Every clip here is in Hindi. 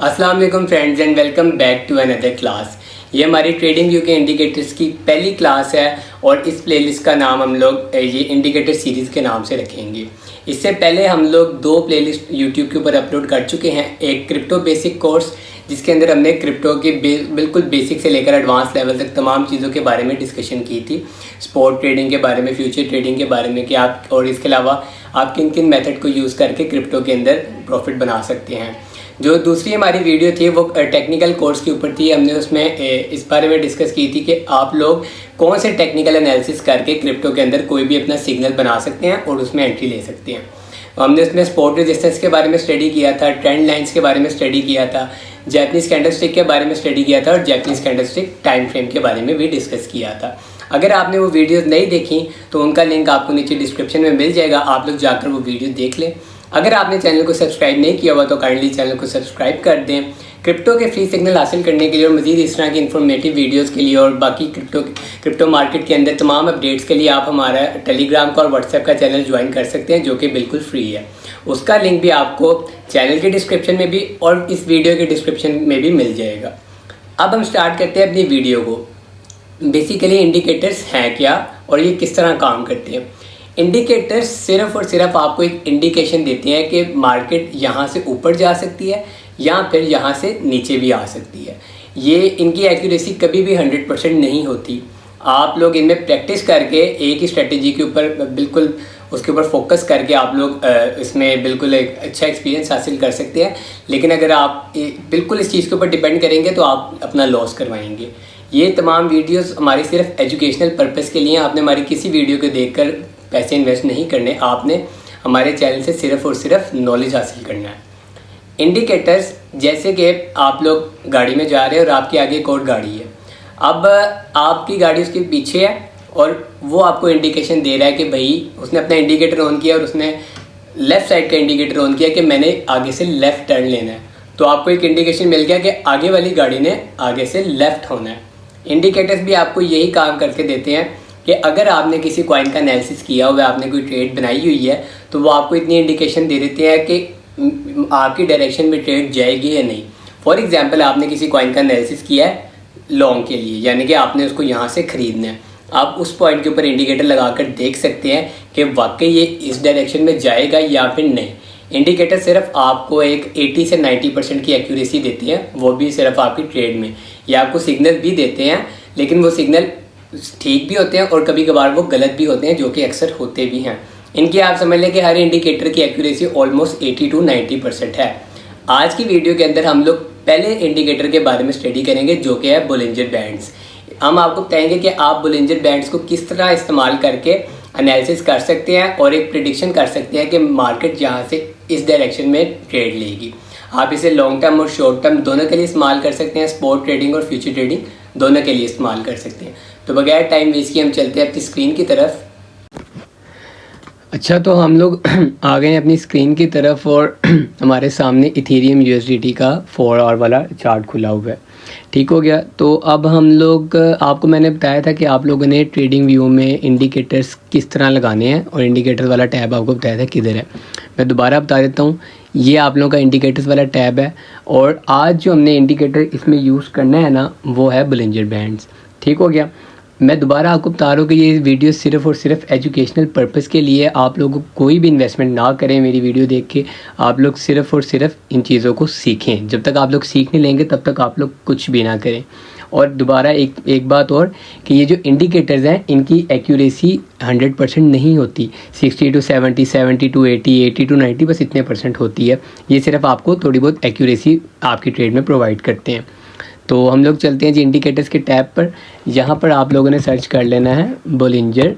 अस्सलाम वालेकुम friends and welcome back to another class. ये हमारी ट्रेडिंग व्यू के इंडिकेटर्स की पहली क्लास है और इस प्लेलिस्ट का नाम हम लोग ये इंडिकेटर सीरीज़ के नाम से रखेंगे। इससे पहले हम लोग दो प्लेलिस्ट यूट्यूब के ऊपर अपलोड कर चुके हैं। एक क्रिप्टो बेसिक कोर्स जिसके अंदर हमने क्रिप्टो के बिल्कुल बेसिक से लेकर एडवांस लेवल तक तमाम चीज़ों के बारे में डिस्कशन की थी। स्पॉट ट्रेडिंग के बारे में, फ्यूचर ट्रेडिंग के बारे में कि आप और इसके अलावा आप किन किन मेथड को यूज़ करके क्रिप्टो के अंदर प्रॉफिट बना सकते हैं। जो दूसरी हमारी वीडियो थी वो टेक्निकल कोर्स के ऊपर थी। हमने उसमें इस बारे में डिस्कस की थी कि आप लोग कौन से टेक्निकल एनालिसिस करके क्रिप्टो के अंदर कोई भी अपना सिग्नल बना सकते हैं और उसमें एंट्री ले सकते हैं। हमने उसमें स्पॉट रेजिस्टेंस के बारे में स्टडी किया था, ट्रेंड लाइंस के बारे में स्टडी किया था, जैपनीज़ कैंडलस्टिक के बारे में स्टडी किया था और जैपनीज़ कैंडलस्टिक टाइम फ्रेम के बारे में भी डिस्कस किया था। अगर आपने वो वीडियोस नहीं देखी तो उनका लिंक आपको नीचे डिस्क्रिप्शन में मिल जाएगा, आप लोग जाकर वो वीडियो देख लें। अगर आपने चैनल को सब्सक्राइब नहीं किया हुआ तो काइंडली चैनल को सब्सक्राइब कर दें। क्रिप्टो के फ्री सिग्नल हासिल करने के लिए और मज़ीद इस तरह की इन्फॉर्मेटिव वीडियोस के लिए और बाकी क्रिप्टो मार्केट के अंदर तमाम अपडेट्स के लिए आप हमारा टेलीग्राम का और व्हाट्सएप का चैनल ज्वाइन कर सकते हैं, जो कि बिल्कुल फ्री है। उसका लिंक भी आपको चैनल के डिस्क्रिप्शन में भी और इस वीडियो के डिस्क्रिप्शन में भी मिल जाएगा। अब हम स्टार्ट करते हैं अपनी वीडियो को। बेसिकली इंडिकेटर्स हैं क्या और ये किस तरह काम करते हैं। इंडिकेटर्स सिर्फ और सिर्फ आपको एक इंडिकेशन देते हैं कि मार्केट यहाँ से ऊपर जा सकती है या फिर यहाँ से नीचे भी आ सकती है। ये इनकी एक्यूरेसी कभी भी 100% नहीं होती। आप लोग इनमें प्रैक्टिस करके एक ही स्ट्रेटजी के ऊपर बिल्कुल उसके ऊपर फोकस करके आप लोग इसमें बिल्कुल एक अच्छा एक्सपीरियंस हासिल कर सकते हैं। लेकिन अगर आप बिल्कुल इस चीज़ के ऊपर डिपेंड करेंगे तो आप अपना लॉस करवाएंगे। ये तमाम वीडियोस हमारी सिर्फ एजुकेशनल पर्पस के लिए। आपने हमारी किसी वीडियो को देखकर पैसे इन्वेस्ट नहीं करने, आपने हमारे चैनल से सिर्फ और सिर्फ नॉलेज हासिल करना है। इंडिकेटर्स जैसे कि आप लोग गाड़ी में जा रहे हैं और आपके आगे एक और गाड़ी है। अब आपकी गाड़ी उसके पीछे है और वो आपको इंडिकेशन दे रहा है कि भाई उसने अपना इंडिकेटर ऑन किया और उसने लेफ़्ट साइड का इंडिकेटर ऑन किया कि मैंने आगे से लेफ़्ट टर्न लेना है। तो आपको एक इंडिकेशन मिल गया कि आगे वाली गाड़ी ने आगे से लेफ़्ट होना है। इंडिकेटर्स भी आपको यही काम करके देते हैं कि अगर आपने किसी कॉइन का एनालिसिस किया हुआ है, आपने कोई ट्रेड बनाई हुई है, तो वो आपको इतनी इंडिकेशन दे देते हैं कि आपकी डायरेक्शन में ट्रेड जाएगी या नहीं। फॉर एग्जांपल आपने किसी कॉइन का एनालिसिस किया है लॉन्ग के लिए, यानी कि आपने उसको यहाँ से ख़रीदना है। आप उस पॉइंट के ऊपर इंडिकेटर लगाकर देख सकते हैं कि वाकई ये इस डायरेक्शन में जाएगा या फिर नहीं। इंडिकेटर सिर्फ आपको एक 80 से 90% की एक्यूरेसी देती है, वो भी सिर्फ आपकी ट्रेड में। या आपको सिग्नल भी देते हैं, लेकिन वो सिग्नल ठीक भी होते हैं और कभी कभार वो गलत भी होते हैं, जो कि अक्सर होते भी हैं। इनकी आप समझ लें कि हर इंडिकेटर की एक्यूरेसी ऑलमोस्ट 80 to 90% है। आज की वीडियो के अंदर हम लोग पहले इंडिकेटर के बारे में स्टडी करेंगे, जो कि है बोलिंजर बैंड्स। हम आपको बताएंगे कि आप बोलिंजर बैंड्स को किस तरह इस्तेमाल करके एनालिसिस कर सकते हैं और एक प्रिडिक्शन कर सकते हैं कि मार्केट यहाँ से इस डायरेक्शन में ट्रेड लेगी। आप इसे लॉन्ग टर्म और शॉर्ट टर्म दोनों के लिए इस्तेमाल कर सकते हैं, स्पॉट ट्रेडिंग और फ्यूचर ट्रेडिंग दोनों के लिए इस्तेमाल कर सकते हैं। तो बगैर टाइम वेस्ट किए हम चलते हैं अपनी स्क्रीन की तरफ। अच्छा, तो हम लोग आ गए हैं अपनी स्क्रीन की तरफ और हमारे सामने इथेरियम USDT का 4 आवर वाला चार्ट खुला हुआ है। ठीक हो गया। तो अब हम लोग आपको मैंने बताया था कि आप लोगों ने ट्रेडिंग व्यू में इंडिकेटर्स किस तरह लगाने हैं और इंडिकेटर वाला टैब आपको बताया था किधर है। मैं दोबारा बता देता हूँ, ये आप लोगों का इंडिकेटर्स वाला टैब है और आज जो हमने इंडिकेटर इसमें यूज़ करना है ना, वो है बोलिंजर बैंड्स। ठीक हो गया। मैं दोबारा आपको बता रहा हूँ कि ये वीडियो सिर्फ और सिर्फ एजुकेशनल पर्पस के लिए। आप लोगों को कोई भी इन्वेस्टमेंट ना करें मेरी वीडियो देख के। आप लोग सिर्फ और सिर्फ इन चीज़ों को सीखें। जब तक आप लोग सीख नहीं लेंगे तब तक आप लोग कुछ भी ना करें। और दोबारा एक बात और कि ये जो इंडिकेटर्स हैं इनकी एक्यूरेसी 100% नहीं होती। 60 to 70, 70 to 80, 80 to 90 बस इतने % होती है। ये सिर्फ आपको थोड़ी बहुत एक्यूरेसी आपकी ट्रेड में प्रोवाइड करते हैं। तो हम लोग चलते हैं जी इंडिकेटर्स के टैब पर। यहाँ पर आप लोगों ने सर्च कर लेना है बोलिंजर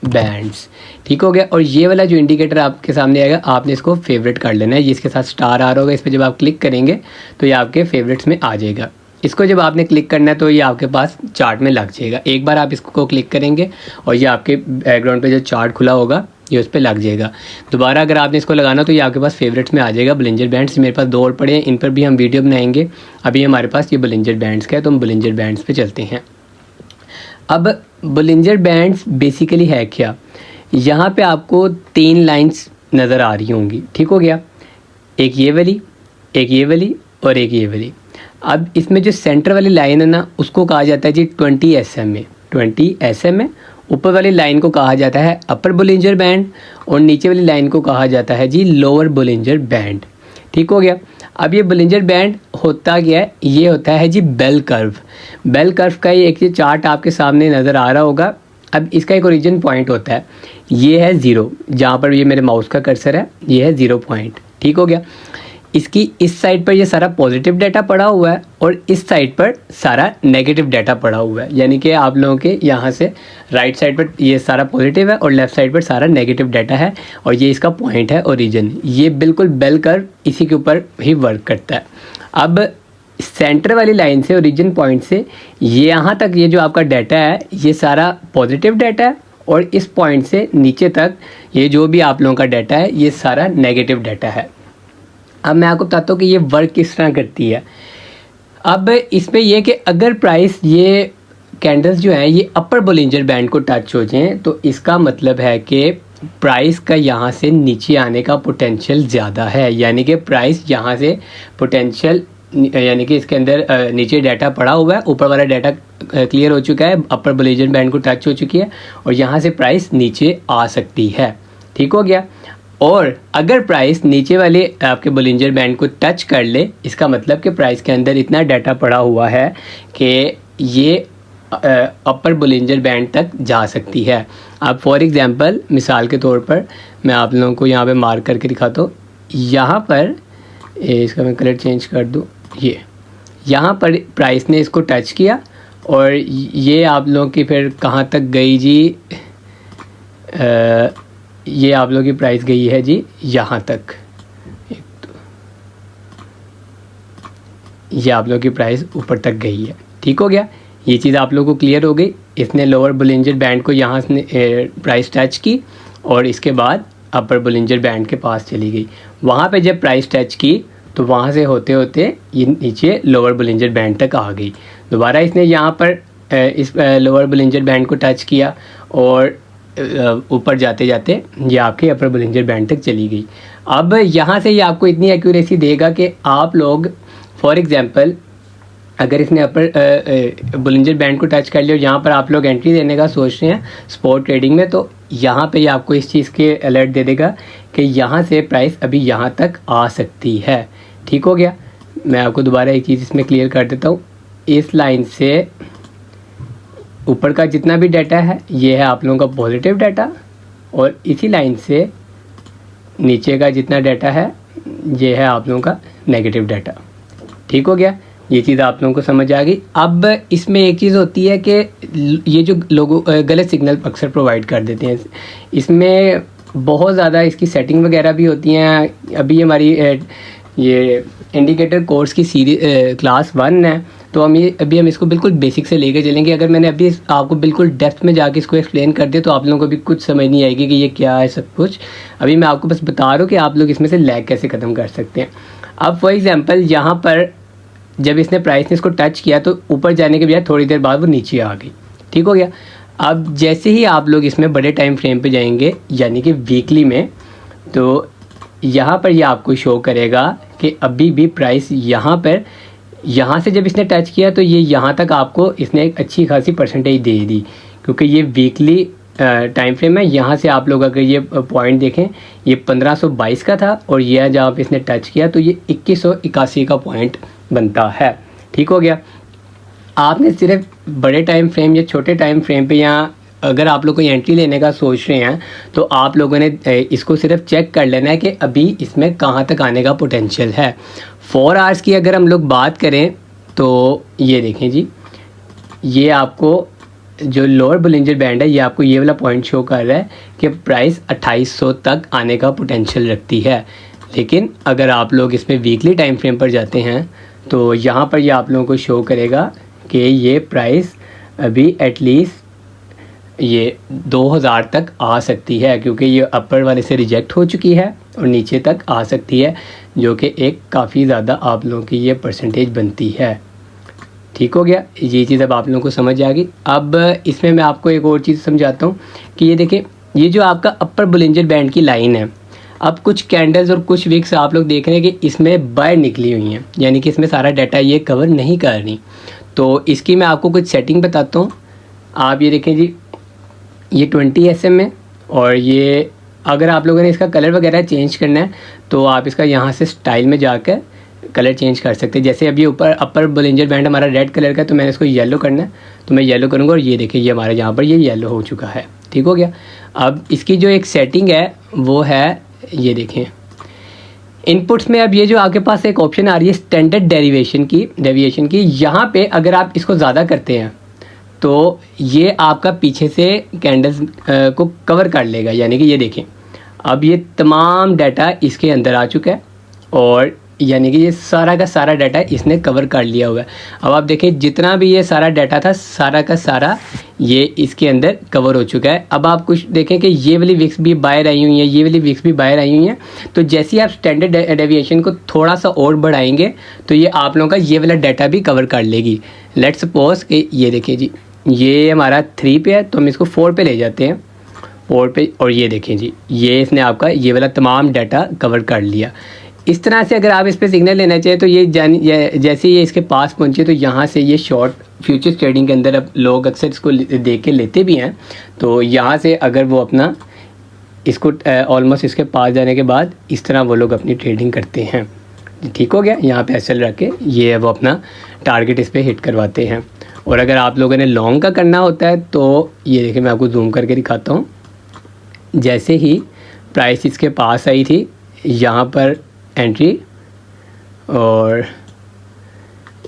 बैंड्स। ठीक हो गया। और ये वाला जो इंडिकेटर आपके सामने आएगा, आपने इसको फेवरेट कर लेना है। जिसके साथ स्टार आ रहा होगा, इस पर जब आप क्लिक करेंगे तो ये आपके फेवरेट्स में आ जाएगा। इसको जब आपने क्लिक करना है तो ये आपके पास चार्ट में लग जाएगा। एक बार आप इसको क्लिक करेंगे और ये आपके बैकग्राउंड पे जो चार्ट खुला होगा ये उस पर लग जाएगा। दोबारा अगर आपने इसको लगाना तो ये आपके पास फेवरेट्स में आ जाएगा बोलिंजर बैंड्स। मेरे पास 2 और पड़े हैं, इन पर भी हम वीडियो बनाएंगे। अभी हमारे पास ये बोलिंजर बैंड्स का है, तो हम बोलिंजर बैंड्स पे चलते हैं। अब बोलिंजर बैंड्स बेसिकली है क्या। यहाँ पे आपको 3 लाइंस नज़र आ रही होंगी। ठीक हो गया। एक ये वाली, एक ये वाली और एक ये वाली। अब इसमें जो सेंटर वाली लाइन है ना, उसको कहा जाता है जी 20 SMA। 20 SMA। ऊपर वाली लाइन को कहा जाता है अपर बोलिंजर बैंड और नीचे वाली लाइन को कहा जाता है जी लोअर बोलिंजर बैंड। ठीक हो गया। अब ये बोलिंजर बैंड होता क्या है, ये होता है जी बेल कर्व। बेल कर्व का ही एक चार्ट आपके सामने नज़र आ रहा होगा। अब इसका एक ओरिजिन पॉइंट होता है, ये है 0, जहाँ पर ये मेरे माउस का कर्सर है, ये है 0 पॉइंट। ठीक हो गया। इसकी इस साइड पर ये सारा पॉजिटिव डाटा पड़ा हुआ है और इस साइड पर सारा नेगेटिव डाटा पड़ा हुआ है, यानी कि आप लोगों के यहाँ से राइट साइड पर ये सारा पॉजिटिव है और लेफ़्ट साइड पर सारा नेगेटिव डाटा है और ये इसका पॉइंट है ओरिजिन। ये बिल्कुल बेल कर्व इसी के ऊपर ही वर्क करता है। अब सेंटर वाली लाइन से ओरिजिन पॉइंट से ये यहाँ तक ये जो आपका डाटा है ये सारा पॉजिटिव डाटा है और इस पॉइंट से नीचे तक ये जो भी आप लोगों का डाटा है ये सारा नेगेटिव डाटा है। अब मैं आपको बताता हूँ कि ये वर्क किस तरह करती है। अब इसमें यह कि अगर प्राइस ये कैंडल्स जो हैं ये अपर बोलिंजर बैंड को टच हो जाएं तो इसका मतलब है कि प्राइस का यहाँ से नीचे आने का पोटेंशियल ज़्यादा है, यानी कि प्राइस यहाँ से पोटेंशियल, यानी कि इसके अंदर नीचे डाटा पड़ा हुआ है, ऊपर वाला डाटा क्लियर हो चुका है, अपर बोलिंजर बैंड को टच हो चुकी है और यहाँ से प्राइस नीचे आ सकती है। ठीक हो गया। और अगर प्राइस नीचे वाले आपके बोलिंजर बैंड को टच कर ले, इसका मतलब कि प्राइस के अंदर इतना डाटा पड़ा हुआ है कि ये अपर बोलिंजर बैंड तक जा सकती है। अब फॉर एग्जांपल मिसाल के तौर पर मैं आप लोगों को यहाँ पे मार्क करके दिखाता हूँ। यहाँ पर इसका मैं कलर चेंज कर दूँ, ये यहाँ पर प्राइस ने इसको टच किया और ये आप लोगों की फिर कहाँ तक गई जी, ये आप लोगों की प्राइस गई है जी यहाँ तक। ये आप लोगों की प्राइस ऊपर तक गई है। ठीक हो गया। ये चीज़ आप लोगों को क्लियर हो गई। इसने लोअर बोलिंजर बैंड को यहाँ से प्राइस टच की और इसके बाद अपर बोलिंजर बैंड के पास चली गई। वहाँ पे जब प्राइस टच की तो वहाँ से होते होते ये नीचे लोअर बोलिंजर बैंड तक आ गई। दोबारा इसने यहाँ पर इस लोअर बोलिंजर बैंड को टच किया और ऊपर जाते जाते ये आपके अपर बोलिंजर बैंड तक चली गई। अब यहाँ से ये आपको इतनी एक्यूरेसी देगा कि आप लोग फॉर एग्जांपल अगर इसने अपर बोलिंजर बैंड को टच कर लिया और यहाँ पर आप लोग एंट्री देने का सोच रहे हैं स्पॉट ट्रेडिंग में, तो यहाँ पे ये आपको इस चीज़ के अलर्ट दे देगा कि यहाँ से प्राइस अभी यहाँ तक आ सकती है। ठीक हो गया। मैं आपको दोबारा एक चीज़ इसमें क्लियर कर देता हूँ। इस लाइन से ऊपर का जितना भी डाटा है ये है आप लोगों का पॉजिटिव डाटा और इसी लाइन से नीचे का जितना डाटा है ये है आप लोगों का नेगेटिव डाटा। ठीक हो गया। ये चीज़ आप लोगों को समझ आ गई। अब इसमें एक चीज़ होती है कि ये जो लोग गलत सिग्नल अक्सर प्रोवाइड कर देते हैं, इसमें बहुत ज़्यादा इसकी सेटिंग वगैरह भी होती हैं। अभी हमारी ये इंडिकेटर कोर्स की सीरीज क्लास 1 है, तो हम इसको बिल्कुल बेसिक से लेके चलेंगे। अगर मैंने अभी आपको बिल्कुल डेप्थ में जाके इसको एक्सप्लेन कर दिया तो आप लोगों को भी कुछ समझ नहीं आएगी कि ये क्या है सब कुछ। अभी मैं आपको बस बता रहा हूँ कि आप लोग इसमें से लैग कैसे ख़त्म कर सकते हैं। अब फॉर एग्जांपल यहाँ पर जब इसने प्राइस ने इसको टच किया तो ऊपर जाने के बजाय थोड़ी देर बाद वो नीचे आ गई। ठीक हो गया। अब जैसे ही आप लोग इसमें बड़े टाइम फ्रेम पे जाएंगे यानी कि वीकली में, तो यहाँ पर ये आपको शो करेगा कि अभी भी प्राइस यहाँ से जब इसने टच किया तो ये यहाँ तक आपको इसने एक अच्छी खासी परसेंटेज दे दी, क्योंकि ये वीकली टाइम फ्रेम है। यहाँ से आप लोग अगर ये पॉइंट देखें ये 1522 का था और ये जहाँ पे इसने टच किया तो ये 2181 का पॉइंट बनता है। ठीक हो गया। आपने सिर्फ बड़े टाइम फ्रेम या छोटे टाइम फ्रेम पे यहाँ अगर आप लोग कोई एंट्री लेने का सोच रहे हैं तो आप लोगों ने इसको सिर्फ चेक कर लेना है कि अभी इसमें कहाँ तक आने का पोटेंशियल है। 4 आवर्स की अगर हम लोग बात करें तो ये देखें जी, ये आपको जो लोअर बोलिंजर बैंड है ये आपको ये वाला पॉइंट शो कर रहा है कि प्राइस 2800 तक आने का पोटेंशियल रखती है। लेकिन अगर आप लोग इसमें वीकली टाइम फ्रेम पर जाते हैं तो यहाँ पर ये आप लोगों को शो करेगा कि ये प्राइस अभी एटलीस्ट ये 2000 तक आ सकती है, क्योंकि ये अपर वाले से रिजेक्ट हो चुकी है और नीचे तक आ सकती है, जो कि एक काफ़ी ज़्यादा आप लोगों की ये परसेंटेज बनती है। ठीक हो गया। ये चीज़ अब आप लोगों को समझ आ गई। अब इसमें मैं आपको एक और चीज़ समझाता हूँ कि ये देखें, ये जो आपका अपर बोलिंजर बैंड की लाइन है, अब कुछ कैंडल्स और कुछ विक्स आप लोग देख रहे हैं कि इसमें बाय निकली हुई हैं, यानी कि इसमें सारा डाटा ये कवर नहीं कर रही। तो इसकी मैं आपको कुछ सेटिंग बताता हूँ। आप ये देखें जी, ये 20 SM है, और ये अगर आप लोगों ने इसका कलर वगैरह चेंज करना है तो आप इसका यहाँ से स्टाइल में जाकर कलर चेंज कर सकते हैं। जैसे अभी ऊपर अपर बोलिंजर बैंड हमारा रेड कलर का है, तो मैंने इसको येलो करना है, तो मैं येलो करूँगा, और ये देखिए ये हमारे यहाँ पर ये येलो हो चुका है। ठीक हो गया। अब इसकी जो एक सेटिंग है वो है, ये देखें इनपुट्स में, अब ये जो आपके पास एक ऑप्शन आ रही है स्टैंडर्ड डेविएशन की, यहाँ पे अगर आप इसको ज़्यादा करते हैं तो ये आपका पीछे से कैंडल्स को कवर कर लेगा। यानी कि ये देखें अब ये तमाम डाटा इसके अंदर आ चुका है, और यानी कि ये सारा का सारा डाटा इसने कवर कर लिया हुआ है। अब आप देखें जितना भी ये सारा डाटा था सारा का सारा ये इसके अंदर कवर हो चुका है। अब आप कुछ देखें कि ये वाली विक्स भी बाहर आई हुई हैं, ये वाली विक्स भी बाहर आई हुई हैं। तो जैसे ही आप स्टैंडर्ड डेविएशन को थोड़ा सा और बढ़ाएंगे तो ये आप लोगों का ये वाला डाटा भी कवर कर लेगी। लेट्स सपोज कि ये देखिए जी, ये हमारा 3 पे है, तो हम इसको 4 पे ले जाते हैं, 4 पे, और ये देखें जी ये इसने आपका ये वाला तमाम डाटा कवर कर लिया। इस तरह से अगर आप इस पर सिग्नल लेना चाहिए तो ये जैसे ये इसके पास पहुंचे तो यहाँ से ये शॉर्ट फ्यूचर्स ट्रेडिंग के अंदर अब लोग अक्सर इसको देख के लेते भी हैं। तो यहाँ से अगर वो अपना इसको ऑलमोस्ट इसके पास जाने के बाद इस तरह वो लोग अपनी ट्रेडिंग करते हैं। ठीक हो गया। यहाँ पे एसएल रख के ये वो अपना टारगेट इस पर हिट करवाते हैं। और अगर आप लोगों ने लॉन्ग का करना होता है तो ये देखिए मैं आपको जूम करके दिखाता हूँ। जैसे ही प्राइस इसके पास आई थी यहाँ पर एंट्री, और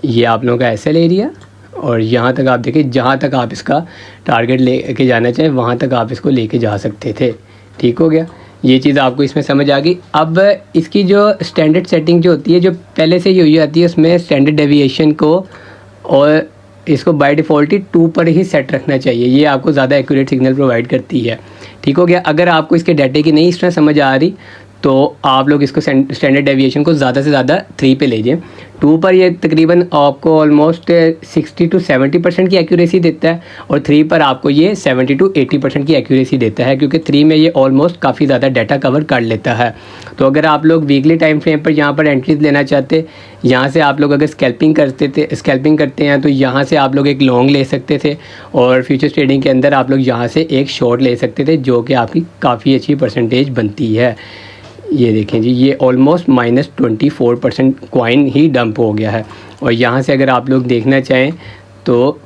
ये आप लोगों का एसएल एरिया, और यहाँ तक आप देखिए जहाँ तक आप इसका टारगेट लेके जाना चाहें वहाँ तक आप इसको लेके जा सकते थे। ठीक हो गया। ये चीज़ आपको इसमें समझ आ गई। अब इसकी जो स्टैंडर्ड सेटिंग जो होती है, जो पहले से ही हुई जाती है, उसमें स्टैंडर्ड डेविएशन को और इसको बाय डिफ़ॉल्ट ही 2 पर ही सेट रखना चाहिए। ये आपको ज़्यादा एक्यूरेट सिग्नल प्रोवाइड करती है। ठीक हो गया। अगर आपको इसके डाटे की नहीं इस तरह समझ आ रही तो आप लोग इसको स्टैंडर्ड डेविएशन को ज़्यादा से ज़्यादा 3 पे लीजिए। 2 पर ये तकरीबन आपको ऑलमोस्ट 60 to 70% की एक्यूरेसी देता है, और 3 पर आपको ये 70 to 80% की एक्यूरेसी देता है, क्योंकि 3 में ये ऑलमोस्ट काफ़ी ज़्यादा डाटा कवर कर लेता है। तो अगर आप लोग वीकली टाइम फ्रेम पर यहाँ पर एंट्रीज लेना चाहते, यहाँ से आप लोग अगर स्कैल्पिंग करते हैं तो यहाँ से आप लोग एक लॉन्ग ले सकते थे, और फ्यूचर्स ट्रेडिंग के अंदर आप लोग यहाँ से एक शॉर्ट ले सकते थे, जो कि आपकी काफ़ी अच्छी परसेंटेज बनती है। ये देखें जी ये ऑलमोस्ट -24% कॉइन ही डंप हो गया है। और यहाँ से अगर आप लोग देखना चाहें तो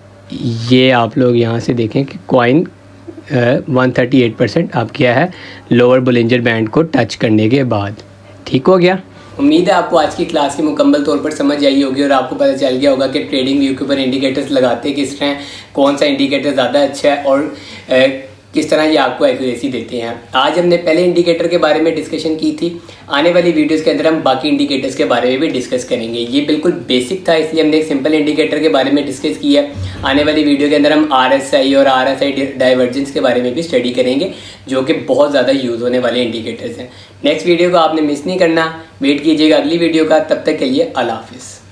ये आप लोग यहाँ से देखें कि कॉइन 138% अब क्या है लोअर बोलिंजर बैंड को टच करने के बाद। ठीक हो गया। उम्मीद है आपको आज की क्लास की मुकम्मल तौर पर समझ आई होगी और आपको पता चल गया होगा कि ट्रेडिंग व्यू के ऊपर इंडिकेटर्स लगाते किस तरह, कौन सा इंडिकेटर ज़्यादा अच्छा है और किस तरह ये आपको एक्यूरेसी देते हैं। आज हमने पहले इंडिकेटर के बारे में डिस्कशन की थी। आने वाली वीडियोस के अंदर हम बाकी इंडिकेटर्स के बारे में भी डिस्कस करेंगे। ये बिल्कुल बेसिक था इसलिए हमने एक सिंपल इंडिकेटर के बारे में डिस्कस किया। आने वाली वीडियो के अंदर हम RSI और RSI डाइवर्जेंस के बारे में भी स्टडी करेंगे, जो कि बहुत ज़्यादा यूज़ होने वाले इंडिकेटर्स हैं। नेक्स्ट वीडियो को आपने मिस नहीं करना, वेट कीजिएगा अगली वीडियो का। तब तक के लिए अल्लाह हाफिज़।